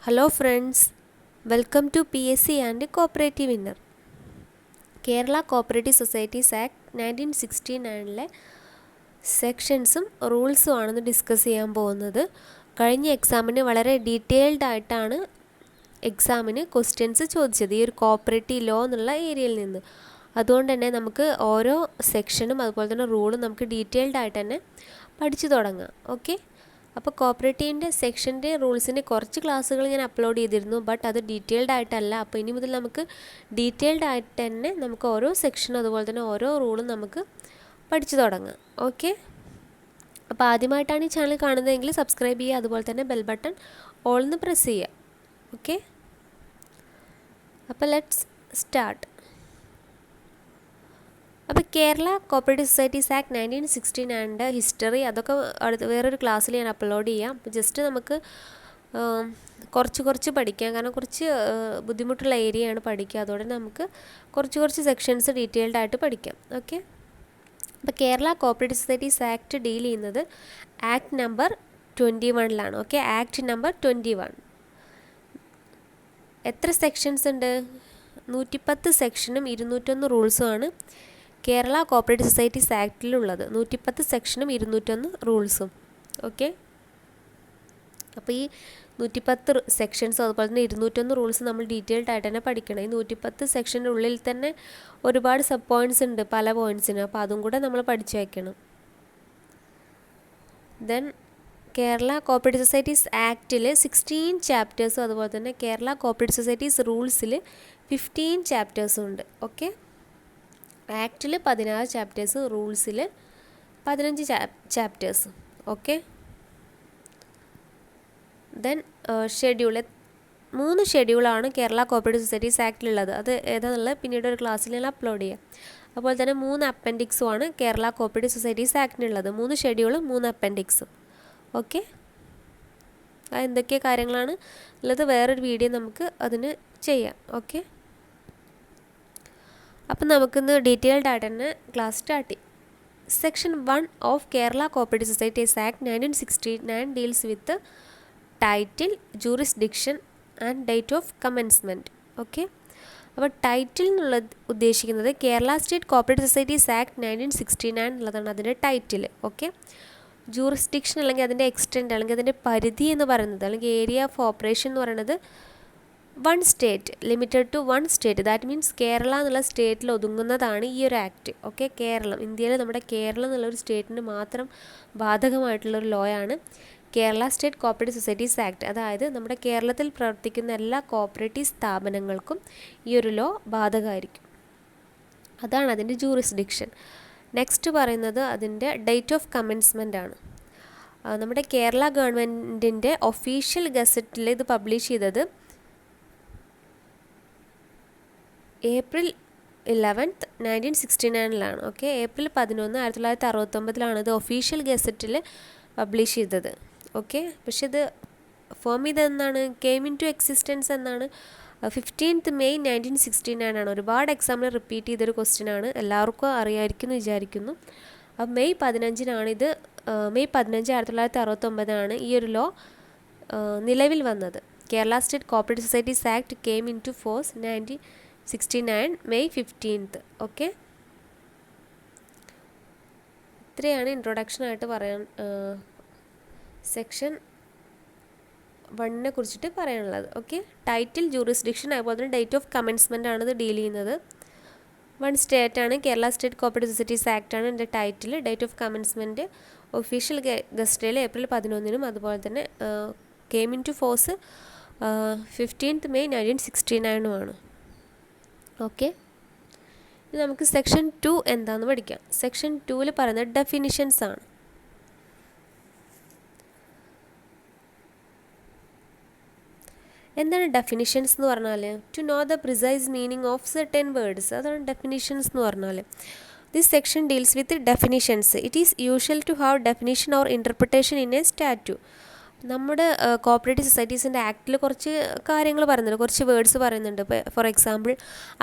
Hello friends, welcome to PSC and Cooperative Winner. Kerala Cooperative Societies Act 1969 സെക്ഷൻസും റൂൾസും ആണെന്ന് discuss ചെയ്യാൻ പോകുന്നത്. കഴിഞ്ഞ എക്സാമിന് വളരെ ഡീറ്റെയിൽഡ് ആയിട്ടാണ് എക്സാമിന് ക്വസ്റ്റ്യൻസ് ചോദിച്ചത് ഈ ഒരു കോപ്പറേറ്റീവ് ലോ എന്നുള്ള ഏരിയയിൽ നിന്ന്. അതുകൊണ്ട് തന്നെ നമുക്ക് ഓരോ സെക്ഷനും അതുപോലെ തന്നെ റൂളും നമുക്ക് ഡീറ്റെയിൽഡ് ആയിട്ട് തന്നെ പഠിച്ചു തുടങ്ങാം. ഓക്കെ, അപ്പോൾ കോപ്പറേറ്റീവിൻ്റെ സെക്ഷൻ്റെ റൂൾസിൻ്റെ കുറച്ച് ക്ലാസ്സുകൾ ഞാൻ അപ്ലോഡ് ചെയ്തിരുന്നു, ബട്ട് അത് ഡീറ്റെയിൽഡ് ആയിട്ടല്ല. അപ്പോൾ ഇനി മുതൽ നമുക്ക് ഡീറ്റെയിൽഡ് ആയിട്ട് തന്നെ നമുക്ക് ഓരോ സെക്ഷനും അതുപോലെ തന്നെ ഓരോ റൂളും നമുക്ക് പഠിച്ചു തുടങ്ങാം. ഓക്കെ, അപ്പോൾ ആദ്യമായിട്ടാണ് ഈ ചാനൽ കാണുന്നതെങ്കിൽ സബ്സ്ക്രൈബ് ചെയ്യുക, അതുപോലെ തന്നെ ബെൽ ബട്ടൺ ഓൾ എന്ന് പ്രസ് ചെയ്യുക. ഓക്കെ, അപ്പോൾ ലെറ്റ്സ് സ്റ്റാർട്ട്. അപ്പോൾ Kerala cooperative societies act 1969 history അതൊക്കെ വേറൊരു ക്ലാസ്സിൽ ഞാൻ അപ്ലോഡ് ചെയ്യാം. അപ്പോൾ ജസ്റ്റ് നമുക്ക് കുറച്ച് പഠിക്കാം, കാരണം കുറച്ച് ബുദ്ധിമുട്ടുള്ള ഏരിയയാണ് പഠിക്കുക. അതോടെ നമുക്ക് കുറച്ച് സെക്ഷൻസ് ഡീറ്റെയിൽഡ് ആയിട്ട് പഠിക്കാം. ഓക്കെ, അപ്പോൾ Kerala cooperative societies act deal ചെയ്യുന്നത് act number 21 okay, act number 21. എത്ര സെക്ഷൻസ് ഉണ്ട്? 110 സെക്ഷനും 201 റൂൾസുമാണ് കേരള കോപ്പറേറ്റീവ് സൊസൈറ്റീസ് ആക്ടിലുള്ളത്. 110 സെക്ഷനും 201 റൂൾസും. ഓക്കെ, അപ്പോൾ ഈ 110 സെക്ഷൻസും അതുപോലെ തന്നെ 201 റൂൾസ് നമ്മൾ ഡീറ്റെയിൽഡ് ആയിട്ട് തന്നെ പഠിക്കണം. ഈ 110 സെക്ഷൻ്റെ ഉള്ളിൽ തന്നെ ഒരുപാട് സബ് പോയിൻറ്റ്സ് ഉണ്ട്, പല പോയിൻറ്റ്സിന്. അപ്പോൾ അതും കൂടെ നമ്മൾ പഠിച്ചു വയ്ക്കണം. ദെൻ കേരള കോപ്പറേറ്റീവ് സൊസൈറ്റീസ് ആക്റ്റിൽ 16 ചാപ്റ്റേഴ്സും അതുപോലെ തന്നെ കേരള കോപ്പറേറ്റീവ് സൊസൈറ്റീസ് റൂൾസിൽ 15 ചാപ്റ്റേഴ്സും ഉണ്ട്. ഓക്കെ, ആക്റ്റിൽ 16 ചാപ്റ്റേഴ്സ്, റൂൾസിൽ 15 ചാപ്റ്റേഴ്സ്. ഓക്കെ, ദെൻ ഷെഡ്യൂൾ 3 ഷെഡ്യൂളാണ് കേരള കോപ്പറേറ്റീവ് സൊസൈറ്റീസ് ആക്റ്റിലുള്ളത്. അത് ഏതാണെന്നുള്ളത് പിന്നീട് ഒരു ക്ലാസ്സിൽ ഞാൻ അപ്ലോഡ് ചെയ്യാം. അതുപോലെ തന്നെ 3 അപ്പൻഡിക്സുമാണ് കേരള കോപ്പറേറ്റീവ് സൊസൈറ്റീസ് ആക്റ്റിനുള്ളത്. 3 ഷെഡ്യൂളും 3 അപ്പൻഡിക്സും. ഓക്കെ, അത് എന്തൊക്കെ കാര്യങ്ങളാണ് ഉള്ളത് വേറൊരു വീഡിയോ നമുക്ക് അതിന് ചെയ്യാം. ഓക്കെ, അപ്പം നമുക്കിന്ന് ഡീറ്റെയിൽഡ് ആയിട്ട് തന്നെ ക്ലാസ് സ്റ്റാർട്ട് ചെയ്യും. Section 1 of Kerala cooperative societies act 1969 deals with title, jurisdiction and date of commencement. Okay, അപ്പോൾ ടൈറ്റിൽ എന്നുള്ളത് ഉദ്ദേശിക്കുന്നത് Kerala state cooperative societies act 1969 എന്നുള്ളതാണ് അതിൻ്റെ ടൈറ്റിൽ. ഓക്കെ, ജൂറിസ്ഡിക്ഷൻ അല്ലെങ്കിൽ അതിൻ്റെ എക്സ്റ്റെൻറ്റ് അല്ലെങ്കിൽ അതിൻ്റെ പരിധി എന്ന് പറയുന്നത് അല്ലെങ്കിൽ ഏരിയ ഓഫ് ഓപ്പറേഷൻ എന്ന് പറയുന്നത് 1 state, limited to 1 state. That means Kerala എന്നുള്ള സ്റ്റേറ്റിൽ ഒതുങ്ങുന്നതാണ് ഈ ഒരു ആക്ട്. ഓക്കെ, കേരളം, ഇന്ത്യയിൽ നമ്മുടെ കേരളം എന്നുള്ളൊരു സ്റ്റേറ്റിന് മാത്രം ബാധകമായിട്ടുള്ളൊരു ലോയാണ് Kerala state cooperative societies act. അതായത് നമ്മുടെ കേരളത്തിൽ പ്രവർത്തിക്കുന്ന എല്ലാ കോപ്പറേറ്റീവ് സ്ഥാപനങ്ങൾക്കും ഈ ഒരു ലോ ബാധകമായിരിക്കും. അതാണ് അതിൻ്റെ ജൂറിസ്ഡിക്ഷൻ. നെക്സ്റ്റ് പറയുന്നത് അതിൻ്റെ ഡേറ്റ് ഓഫ് കമൻസ്മെൻ്റ് ആണ്. നമ്മുടെ കേരള ഗവൺമെൻറ്റിൻ്റെ ഒഫീഷ്യൽ ഗസറ്റിൽ ഇത് പബ്ലിഷ് ചെയ്തത് ഏപ്രിൽ 11, 1969 ഓക്കെ, ഏപ്രിൽ 11, 1969 ഇത് ഒഫീഷ്യൽ ഗസറ്റിൽ പബ്ലിഷ് ചെയ്തത്. ഓക്കെ, പക്ഷെ ഇത് ഫോം ചെയ്തതെന്നാണ്, കെയിം ഇൻ ടു എക്സിസ്റ്റൻസ് എന്നാണ് 15th May 1969 ആണ്. ഒരുപാട് എക്സാമിൽ റിപ്പീറ്റ് ചെയ്തൊരു ക്വസ്റ്റ്യൻ ആണ്, എല്ലാവർക്കും അറിയാമായിരിക്കും എന്ന് വിചാരിക്കുന്നു. അപ്പോൾ May 15 ഇത് May 15, 1969 ഈ ഒരു ലോ നിലവിൽ വന്നത്. Kerala state cooperative societies act came into force 1969 May 15. Okay, ഇത്രയാണ് ഇൻട്രൊഡക്ഷനായിട്ട് പറയാൻ സെക്ഷൻ 1 കുറിച്ചിട്ട് പറയാനുള്ളത്. ഓക്കെ, ടൈറ്റിൽ, ജൂറിസ്ഡിക്ഷൻ അതുപോലെ തന്നെ ഡേറ്റ് ഓഫ് കമൻസ്മെൻ്റ് ആണ് ഇത് ഡീൽ ചെയ്യുന്നത്. 1 സ്റ്റേറ്റ് ആണ്, Kerala state cooperative societies act ആണ് എൻ്റെ title. Date of commencement official ഗസറ്റിൽ ഏപ്രിൽ 11 അതുപോലെ തന്നെ came into force 15th May 1969 ആണ്. ഓക്കെ, ഇനി നമുക്ക് സെക്ഷൻ 2 എന്താണെന്ന് പഠിക്കാം. സെക്ഷൻ 2 പറയുന്നത് ഡെഫിനിഷൻസ് ആണ്. എന്താണ് ഡെഫിനിഷൻസ് എന്ന് പറഞ്ഞാൽ? To know the precise meaning of certain words, അതാണ് ഡെഫിനിഷൻസ് എന്ന് പറഞ്ഞാൽ. This section deals with definitions. It is usual to have definition or interpretation in a statute. നമ്മുടെ കോപ്പറേറ്റീവ് സൊസൈറ്റീസിൻ്റെ ആക്ടിൽ കുറച്ച് കാര്യങ്ങൾ പറയുന്നുണ്ട്, കുറച്ച് വേർഡ്സ് പറയുന്നുണ്ട്. ഇപ്പോൾ for example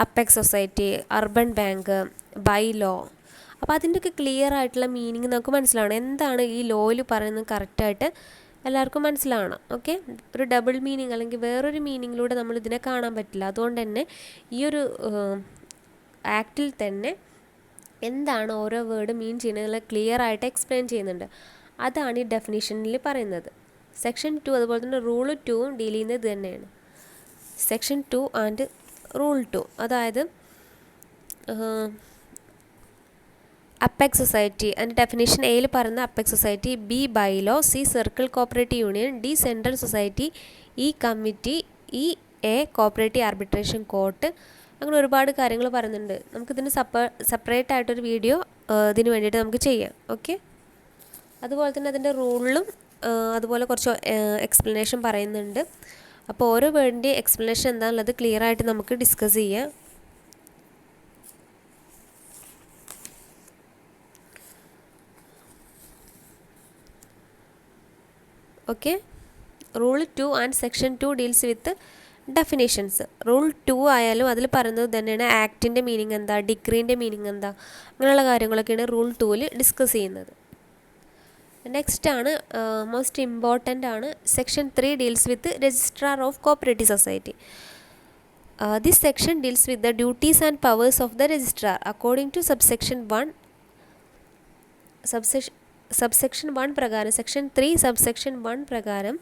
apex society, urban bank, bye law. അപ്പോൾ അതിൻ്റെയൊക്കെ ക്ലിയർ ആയിട്ടുള്ള മീനിങ് നമുക്ക് മനസ്സിലാവണം. എന്താണ് ഈ ലോയിൽ പറയുന്നത് കറക്റ്റായിട്ട് എല്ലാവർക്കും മനസ്സിലാവണം. ഓക്കെ, ഒരു ഡബിൾ മീനിങ് അല്ലെങ്കിൽ വേറൊരു മീനിങ്ങിലൂടെ നമ്മൾ ഇതിനെ കാണാൻ പറ്റില്ല. അതുകൊണ്ട് തന്നെ ഈ ഒരു ആക്റ്റിൽ തന്നെ എന്താണ് ഓരോ വേർഡ് മീൻ ചെയ്യുന്നത് ക്ലിയർ ആയിട്ട് എക്സ്പ്ലെയിൻ ചെയ്യുന്നുണ്ട്. അതാണ് ഈ ഡെഫിനിഷനിൽ പറയുന്നത്. സെക്ഷൻ 2 അതുപോലെ തന്നെ റൂൾ 2 ഡീൽ ചെയ്യുന്നത് ഇത് തന്നെയാണ്. സെക്ഷൻ 2 ആൻഡ് റൂൾ 2, അതായത് അപ്പെക്സ് സൊസൈറ്റി. അതിൻ്റെ ഡെഫിനേഷൻ എയിൽ പറയുന്ന apex society, B bylaw, C circle cooperative union, D central society, E committee, E A cooperative arbitration court. അങ്ങനെ ഒരുപാട് കാര്യങ്ങൾ പറയുന്നുണ്ട്. നമുക്കിതിന് സെപ്പറേറ്റ് ആയിട്ടൊരു വീഡിയോ ഇതിന് വേണ്ടിയിട്ട് നമുക്ക് ചെയ്യാം. ഓക്കെ, അതുപോലെ തന്നെ അതിൻ്റെ റൂളിലും അതുപോലെ കുറച്ച് എക്സ്പ്ലനേഷൻ പറയുന്നുണ്ട്. അപ്പോൾ ഓരോ വേർഡിൻ്റെ എക്സ്പ്ലനേഷൻ എന്താണെന്നുള്ളത് ക്ലിയർ ആയിട്ട് നമുക്ക് ഡിസ്കസ് ചെയ്യാം. Okay, rule 2 and section 2 deals with definitions. Rule 2 ആയാലും അതിൽ പറയുന്നത് തന്നെയാണ് ആക്ടിൻ്റെ മീനിങ് എന്താ, ഡിഗ്രീൻ്റെ മീനിങ് എന്താ, അങ്ങനെയുള്ള കാര്യങ്ങളൊക്കെയാണ് റൂൾ 2-ൽ ഡിസ്കസ് ചെയ്യുന്നത്. നെക്സ്റ്റ് ആണ് മോസ്റ്റ് ഇമ്പോർട്ടൻ്റ് ആണ് section 3 deals with registrar of cooperative society. This section deals with the duties and powers of the registrar according to subsection 1 പ്രകാരം. സെക്ഷൻ 3 സബ്സെക്ഷൻ 1 പ്രകാരം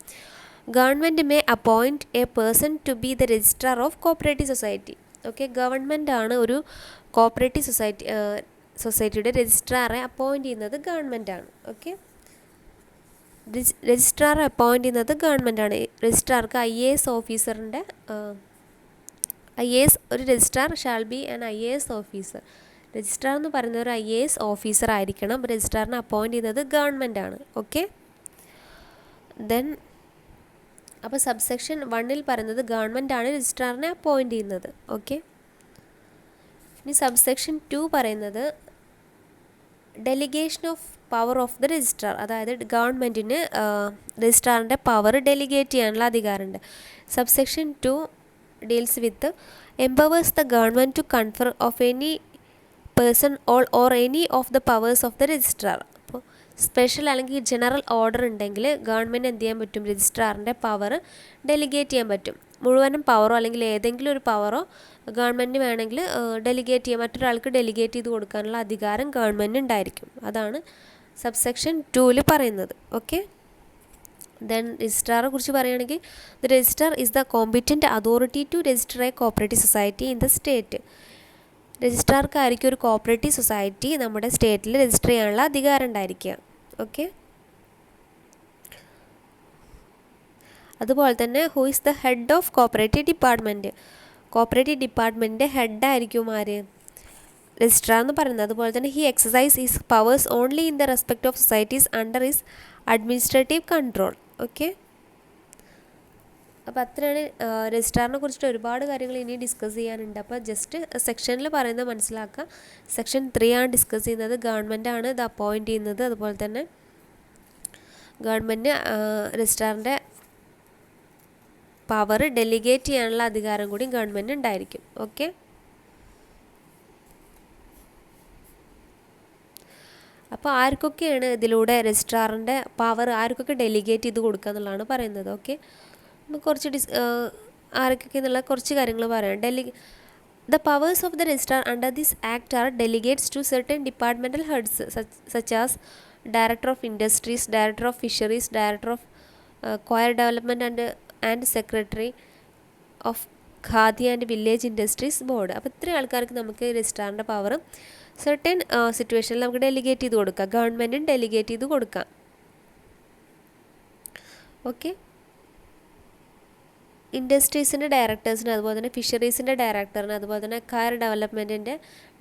government may appoint a person to be the registrar of cooperative society. Okay, government ആണ് ഒരു cooperative സൊസൈറ്റിയുടെ രജിസ്ട്രാറെ appoint ചെയ്യുന്നത് government ആണ്. Okay, രജിസ്ട്രാറെ appoint ചെയ്യുന്നത് ഗവൺമെൻറ് ആണ്. രജിസ്ട്രാർക്ക് IAS ഓഫീസറിൻ്റെ ഒരു registrar shall be an IAS officer. Registrar എന്ന് പറയുന്ന ഒരു IAS ഓഫീസർ ആയിരിക്കണം. രജിസ്ട്രാറിനെ അപ്പോയിൻറ്റ് ചെയ്യുന്നത് ഗവൺമെൻറ് ആണ്. ഓക്കെ, ദെൻ അപ്പോൾ സബ്സെക്ഷൻ 1-ൽ പറയുന്നത് ഗവൺമെൻറ് ആണ് രജിസ്ട്രാറിനെ അപ്പോയിൻറ്റ് ചെയ്യുന്നത്. ഓക്കെ, ഇനി സബ്സെക്ഷൻ 2 പറയുന്നത് delegation of power of the registrar, അതായത് ഗവൺമെൻറ്റിന് രജിസ്ട്രാറിൻ്റെ പവർ ഡെലിഗേറ്റ് ചെയ്യാനുള്ള അധികാരമുണ്ട്. Subsection 2 deals with empowers the government to confer of any person all or any of the powers of the registrar. അപ്പോൾ special അല്ലെങ്കിൽ general order ഉണ്ടെങ്കിൽ government എന്ത് ചെയ്യാൻ പറ്റും, രജിസ്ട്രാറിൻ്റെ പവർ ഡെലിഗേറ്റ് ചെയ്യാൻ പറ്റും. മുഴുവനും പവറോ അല്ലെങ്കിൽ ഏതെങ്കിലും ഒരു പവറോ ഗവൺമെൻറ് വേണമെങ്കിൽ ഡെലിഗേറ്റ് ചെയ്യാൻ, മറ്റൊരാൾക്ക് ഡെലിഗേറ്റ് ചെയ്ത് കൊടുക്കാനുള്ള അധികാരം ഗവൺമെൻറ് ഉണ്ടായിരിക്കും. അതാണ് സബ്സെക്ഷൻ 2-ൽ പറയുന്നത്. ഓക്കെ, ദെൻ രജിസ്ട്രാറെ കുറിച്ച് പറയുകയാണെങ്കിൽ the registrar is the competent authority to register a cooperative society in the state. രജിസ്ട്രാർക്കായിരിക്കും ഒരു കോപ്പറേറ്റീവ് സൊസൈറ്റി നമ്മുടെ സ്റ്റേറ്റിൽ രജിസ്റ്റർ ചെയ്യാനുള്ള അധികാരം ഉണ്ടായിരിക്കുക. ഓക്കെ, അതുപോലെ തന്നെ who is the head of cooperative department. Cooperative ഡിപ്പാർട്ട്മെൻറ്റിൻ്റെ ഹെഡായിരിക്കും ആര്, രജിസ്ട്രാർ എന്ന് പറയുന്നത്. അതുപോലെ തന്നെ he exercise his powers only in the respect of societies under his administrative control. Okay, അപ്പോൾ അത്രയാണ് രജിസ്ട്രാറിനെ കുറിച്ചിട്ട് ഒരുപാട് കാര്യങ്ങൾ ഇനി ഡിസ്കസ് ചെയ്യാനുണ്ട്. അപ്പോൾ ജസ്റ്റ് സെക്ഷനിൽ പറയുന്നത് മനസ്സിലാക്കുക. സെക്ഷൻ 3 ആണ് ഡിസ്കസ് ചെയ്യുന്നത്. ഗവൺമെൻറ് ആണ് ഇത് അപ്പോയിൻറ്റ് ചെയ്യുന്നത്. അതുപോലെ തന്നെ ഗവൺമെൻറ് രജിസ്ട്രാറിൻ്റെ പവർ ഡെലിഗേറ്റ് ചെയ്യാനുള്ള അധികാരം കൂടി ഗവൺമെൻറ് ഉണ്ടായിരിക്കും. ഓക്കെ, അപ്പോൾ ആർക്കൊക്കെയാണ് ഇതിലൂടെ രജിസ്ട്രാറിൻ്റെ പവർ ആർക്കൊക്കെ ഡെലിഗേറ്റ് ചെയ്ത് കൊടുക്കുക എന്നുള്ളതാണ് പറയുന്നത്. ഓക്കെ, നമുക്ക് കുറച്ച് ആർക്കൊക്കെ എന്നുള്ള കുറച്ച് കാര്യങ്ങൾ പറയാം. The powers of the registrar under this act are delegates to certain departmental heads such as Director of Industries, Director of Fisheries, Director of Choir Development and Secretary of khadi and village industries board. അപ്പോൾ ഇത്രയും ആൾക്കാർക്ക് നമുക്ക് രജിസ്ട്രാറിൻ്റെ power certain സിറ്റുവേഷനിൽ നമുക്ക് delegate ചെയ്ത് കൊടുക്കാം, ഗവൺമെൻറ്റിന് delegate ചെയ്ത് കൊടുക്കാം. ഓക്കെ, ഇൻഡസ്ട്രീസിൻ്റെ ഡയറക്ടേഴ്സിന്, അതുപോലെ തന്നെ ഫിഷറീസിൻ്റെ ഡയറക്ടറിന്, അതുപോലെ തന്നെ കയർ ഡെവലപ്മെൻറ്റിൻ്റെ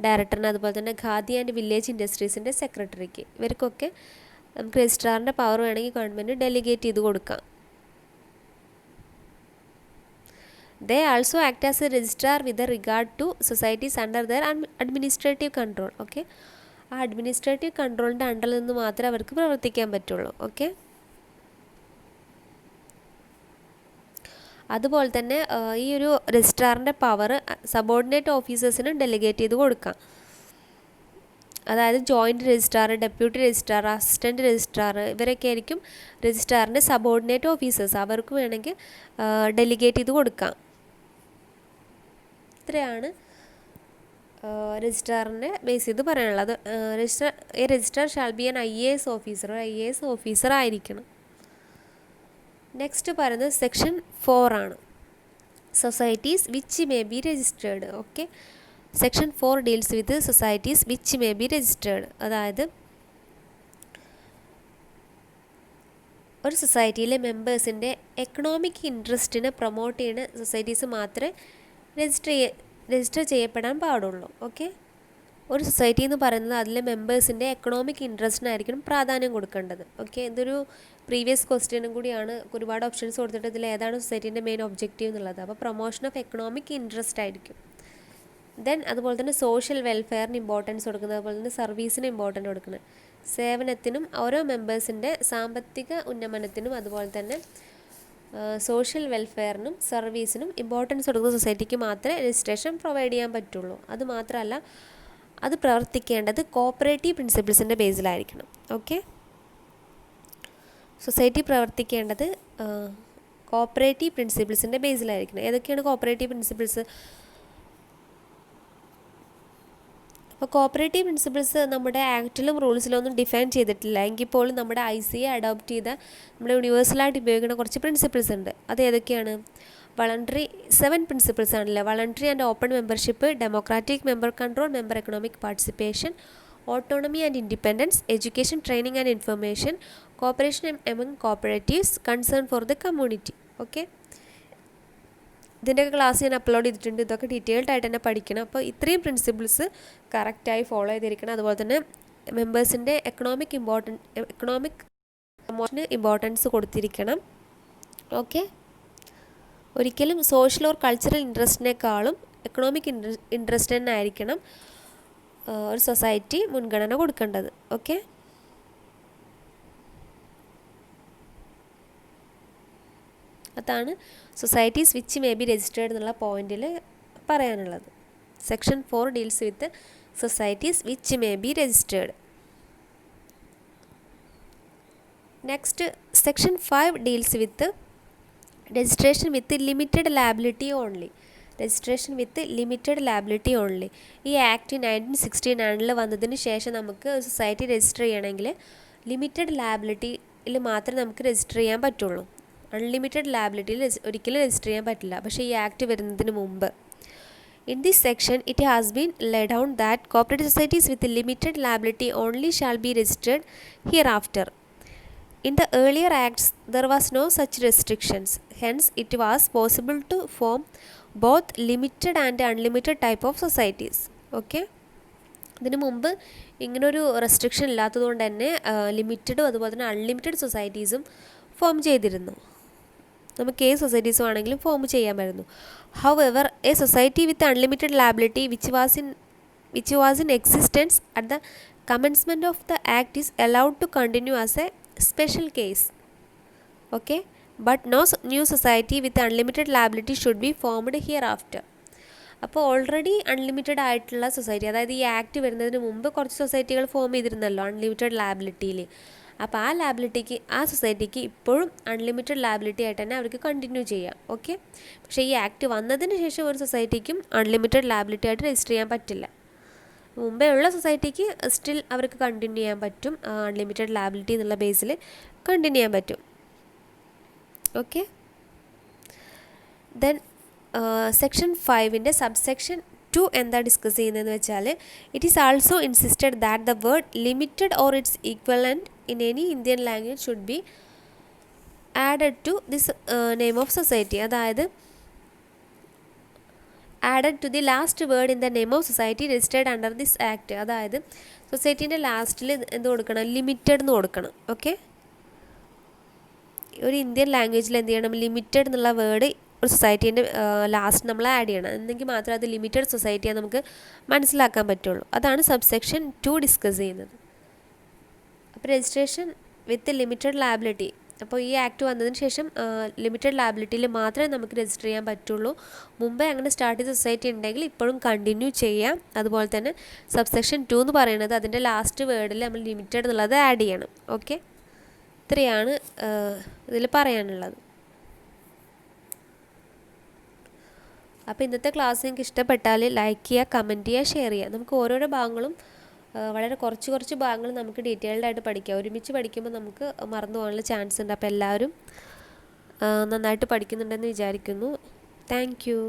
ഡയറക്ടറിന്, അതുപോലെ തന്നെ ഖാദി ആൻഡ് വില്ലേജ് ഇൻഡസ്ട്രീസിൻ്റെ സെക്രട്ടറിക്ക്, ഇവർക്കൊക്കെ നമുക്ക് രജിസ്ട്രാറിൻ്റെ പവർ വേണമെങ്കിൽ ഗവൺമെൻറ് ഡെലിഗേറ്റ് ചെയ്ത് കൊടുക്കാം. They also act as a registrar with regard to societies under their administrative control. Okay, ആ അഡ്മിനിസ്ട്രേറ്റീവ് കൺട്രോളിൻ്റെ അണ്ടറിൽ നിന്ന് മാത്രമേ അവർക്ക് പ്രവർത്തിക്കാൻ പറ്റുള്ളൂ. ഓക്കെ, അതുപോലെ തന്നെ ഈ ഒരു രജിസ്ട്രാറിൻ്റെ പവർ സബോർഡിനേറ്റ് ഓഫീസേഴ്സിന് ഡെലിഗേറ്റ് ചെയ്ത് കൊടുക്കാം. അതായത് joint registrar, deputy registrar, assistant registrar ഇവരൊക്കെ ആയിരിക്കും രജിസ്ട്രാറിൻ്റെ സബോർഡിനേറ്റ് ഓഫീസേഴ്സ്. അവർക്ക് വേണമെങ്കിൽ ഡെലിഗേറ്റ് ചെയ്ത് കൊടുക്കാം. ഇത്രയാണ് രജിസ്ട്രാറിൻ്റെ ബേസ് ചെയ്ത് പറയാനുള്ളത്. Registrar shall be an IAS officer, IAS officer ആയിരിക്കണം. നെക്സ്റ്റ് പറയുന്നത് സെക്ഷൻ 4 ആണ്. Societies which may be registered. Okay, section 4 deals with societies which may be registered. അതായത് ഒരു സൊസൈറ്റിയിലെ മെമ്പേഴ്സിൻ്റെ എക്കണോമിക് ഇൻട്രസ്റ്റിനെ പ്രൊമോട്ട് ചെയ്യുന്ന സൊസൈറ്റീസ് മാത്രമേ രജിസ്റ്റർ ചെയ്യപ്പെടാൻ പാടുള്ളൂ. ഓക്കെ, ഒരു സൊസൈറ്റി എന്ന് പറയുന്നത് അതിലെ മെമ്പേഴ്സിൻ്റെ എക്കണോമിക് ഇൻട്രസ്റ്റിനായിരിക്കും പ്രാധാന്യം കൊടുക്കേണ്ടത്. ഓക്കെ, ഇതൊരു പ്രീവിയസ് ക്വസ്റ്റ്യനും കൂടിയാണ്. ഒരുപാട് ഓപ്ഷൻസ് കൊടുത്തിട്ട് ഇതിൽ ഏതാണ് സൊസൈറ്റീൻ്റെ മെയിൻ ഒബ്ജക്റ്റീവ് എന്നുള്ളത്. അപ്പോൾ പ്രൊമോഷൻ ഓഫ് എക്കണോമിക് ഇൻട്രസ്റ്റ് ആയിരിക്കും. ദെൻ അതുപോലെ തന്നെ സോഷ്യൽ വെൽഫെയറിന് ഇമ്പോർട്ടൻസ് കൊടുക്കുന്നത്, അതുപോലെ തന്നെ സർവീസിന് ഇമ്പോർട്ടൻസ് കൊടുക്കുന്നത്, സേവനത്തിനും ഓരോ മെമ്പേഴ്സിൻ്റെ സാമ്പത്തിക ഉന്നമനത്തിനും അതുപോലെ തന്നെ സോഷ്യൽ വെൽഫെയറിനും സർവീസിനും ഇമ്പോർട്ടൻസ് കൊടുക്കുന്ന സൊസൈറ്റിക്ക് മാത്രമേ രജിസ്ട്രേഷൻ പ്രൊവൈഡ് ചെയ്യാൻ പറ്റുള്ളൂ. അതുമാത്രമല്ല, അത് പ്രവർത്തിക്കേണ്ടത് കോപ്പറേറ്റീവ് പ്രിൻസിപ്പിൾസിൻ്റെ ബേസിലായിരിക്കണം. ഓക്കെ, സൊസൈറ്റി പ്രവർത്തിക്കേണ്ടത് കോപ്പറേറ്റീവ് പ്രിൻസിപ്പിൾസിൻ്റെ ബേസിലായിരിക്കണം. ഏതൊക്കെയാണ് കോപ്പറേറ്റീവ് പ്രിൻസിപ്പിൾസ്? അപ്പോൾ കോപ്പറേറ്റീവ് പ്രിൻസിപ്പിൾസ് നമ്മുടെ ആക്റ്റിലും റൂൾസിലും ഒന്നും ഡിഫൈൻ ചെയ്തിട്ടില്ല. എങ്കിൽ പോലും നമ്മുടെ ICA അഡോപ്റ്റ് ചെയ്ത നമ്മുടെ യൂണിവേഴ്സലായിട്ട് ഉപയോഗിക്കുന്ന കുറച്ച് പ്രിൻസിപ്പിൾസ് ഉണ്ട്. അത് ഏതൊക്കെയാണ്? വളണ്ടറി 7 പ്രിൻസിപ്പിൾസ് ആണല്ലോ. Voluntary and open membership, democratic member control, member economic participation, autonomy and independence, education, training and information, cooperation among cooperatives, concern for the community. Okay, ഇതിൻ്റെയൊക്കെ ക്ലാസ് ഞാൻ അപ്ലോഡ് ചെയ്തിട്ടുണ്ട്. ഇതൊക്കെ ഡീറ്റെയിൽഡ് ആയിട്ട് തന്നെ പഠിക്കണം. അപ്പോൾ ഇത്രയും പ്രിൻസിപ്പിൾസ് കറക്റ്റായി ഫോളോ ചെയ്തിരിക്കണം. അതുപോലെ തന്നെ മെമ്പേഴ്സിൻ്റെ എക്കണോമിക് പ്രൊമോഷന് ഇമ്പോർട്ടൻസ് കൊടുത്തിരിക്കണം. ഓക്കെ, ഒരിക്കലും സോഷ്യൽ ഓർ കൾച്ചറൽ ഇൻട്രസ്റ്റിനേക്കാളും എക്കണോമിക് ഇൻട്രസ്റ്റ് തന്നെ ആയിരിക്കണം ഒരു സൊസൈറ്റി മുൻഗണന കൊടുക്കേണ്ടത്. ഓക്കെ, അതാണ് societies which may be registered എന്നുള്ള പോയിന്റിൽ പറയാനുള്ളത്. Section 4 deals with societies which may be registered. Next section 5 deals with registration with limited liability only. Registration with limited liability only. ഈ ആക്ട് 1969 വന്നതിന് ശേഷം നമുക്ക് സൊസൈറ്റി രജിസ്റ്റർ ചെയ്യണമെങ്കിൽ limited ലാബിലിറ്റിയിൽ മാത്രമേ നമുക്ക് രജിസ്റ്റർ ചെയ്യാൻ പറ്റുള്ളൂ. അൺലിമിറ്റഡ് ലാബിലിറ്റിയിൽ ഒരിക്കലും രജിസ്റ്റർ ചെയ്യാൻ പറ്റില്ല. പക്ഷേ ഈ ആക്ട് വരുന്നതിന് മുമ്പ് in this section it has been laid down that cooperative societies with limited liability only shall be registered hereafter. In the earlier acts, there was no such restrictions. Hence, it was possible to form both limited and unlimited type of societies. Okay? ഇതിനു മുമ്പ് ഇങ്ങനൊരു restriction ഇല്ലാത്തതുകൊണ്ട് തന്നെ ലിമിറ്റഡും അതുപോലെ തന്നെ unlimited സൊസൈറ്റീസും form ചെയ്തിരുന്നു. നമുക്ക് ഏത് സൊസൈറ്റീസും ആണെങ്കിലും ഫോം ചെയ്യാമായിരുന്നു. However, a society with unlimited liability which was in existence at the commencement of the act is allowed to continue as a special case. Okay, but no new society with unlimited liability should be formed hereafter. അപ്പോൾ already unlimited ആയിട്ടുള്ള society, അതായത് ഈ act വരുന്നതിന് മുമ്പ് കുറച്ച് സൊസൈറ്റികൾ form ചെയ്തിരുന്നല്ലോ unlimited ലാബിലിറ്റിയിൽ. അപ്പോൾ ആ സൊസൈറ്റിക്ക് ഇപ്പോഴും അൺലിമിറ്റഡ് ലാബിലിറ്റി ആയിട്ട് തന്നെ അവർക്ക് കണ്ടിന്യൂ ചെയ്യാം. ഓക്കെ, പക്ഷേ ഈ ആക്ട് വന്നതിന് ശേഷം ഒരു സൊസൈറ്റിക്കും അൺലിമിറ്റഡ് ലാബിലിറ്റി ആയിട്ട് രജിസ്റ്റർ ചെയ്യാൻ പറ്റില്ല. മുമ്പേ ഉള്ള സൊസൈറ്റിക്ക് സ്റ്റിൽ അവർക്ക് കണ്ടിന്യൂ ചെയ്യാൻ പറ്റും, അൺലിമിറ്റഡ് ലാബിലിറ്റി എന്നുള്ള ബേസിൽ കണ്ടിന്യൂ ചെയ്യാൻ പറ്റും. ഓക്കെ, ദെൻ സെക്ഷൻ 5 സബ്സെക്ഷൻ 2 എന്താ ഡിസ്കസ് ചെയ്യുന്നതെന്ന് വെച്ചാൽ it is also insisted that the word limited or its equivalent in any Indian language should be added to this name of society. അതായത് added to the last word in the name of society registered under this act. അതായത് സൊസൈറ്റീൻ്റെ ലാസ്റ്റിൽ എന്ത് കൊടുക്കണം? Limited എന്ന് കൊടുക്കണം. Okay, ഒരു Indian ലാംഗ്വേജിൽ എന്ത് ചെയ്യണം? ലിമിറ്റഡ് എന്നുള്ള വേർഡ് ഒരു സൊസൈറ്റീൻ്റെ ലാസ്റ്റ് നമ്മൾ ആഡ് ചെയ്യണം. എന്നെങ്കിൽ മാത്രമേ അത് ലിമിറ്റഡ് സൊസൈറ്റിയാണ് നമുക്ക് മനസ്സിലാക്കാൻ പറ്റുള്ളൂ. അതാണ് സബ്സെക്ഷൻ 2 ഡിസ്കസ് ചെയ്യുന്നത്. അപ്പോൾ രജിസ്ട്രേഷൻ വിത്ത് ലിമിറ്റഡ് ലാബിലിറ്റി അപ്പോൾ ഈ ആക്ട് വന്നതിന് ശേഷം ലിമിറ്റഡ് ലയബിലിറ്റിയിൽ മാത്രമേ നമുക്ക് രജിസ്റ്റർ ചെയ്യാൻ പറ്റുള്ളൂ. മുമ്പേ അങ്ങനെ സ്റ്റാർട്ട് ചെയ്ത സൊസൈറ്റി ഉണ്ടെങ്കിൽ ഇപ്പോഴും കണ്ടിന്യൂ ചെയ്യാം. അതുപോലെ തന്നെ സബ്സെക്ഷൻ 2 എന്ന് പറയുന്നത് അതിൻ്റെ ലാസ്റ്റ് വേർഡിൽ നമ്മൾ ലിമിറ്റഡ് എന്നുള്ളത് ആഡ് ചെയ്യണം. ഓക്കെ, ഇത്രയാണ് ഇതിൽ പറയാനുള്ളത്. അപ്പോൾ ഇന്നത്തെ ക്ലാസ് നിങ്ങൾക്ക് ഇഷ്ടപ്പെട്ടാൽ ലൈക്ക് ചെയ്യുക, കമൻറ്റ് ചെയ്യുക, ഷെയർ ചെയ്യുക. നമുക്ക് ഓരോരോ ഭാഗങ്ങളും വളരെ കുറച്ച് ഭാഗങ്ങൾ നമുക്ക് ഡീറ്റെയിൽഡ് ആയിട്ട് പഠിക്കാം. ഒരുമിച്ച് പഠിക്കുമ്പോൾ നമുക്ക് മറന്നു പോകാനുള്ള ചാൻസ് ഉണ്ട്. അപ്പോൾ എല്ലാവരും നന്നായിട്ട് പഠിക്കുന്നുണ്ടെന്ന് വിചാരിക്കുന്നു. Thank you.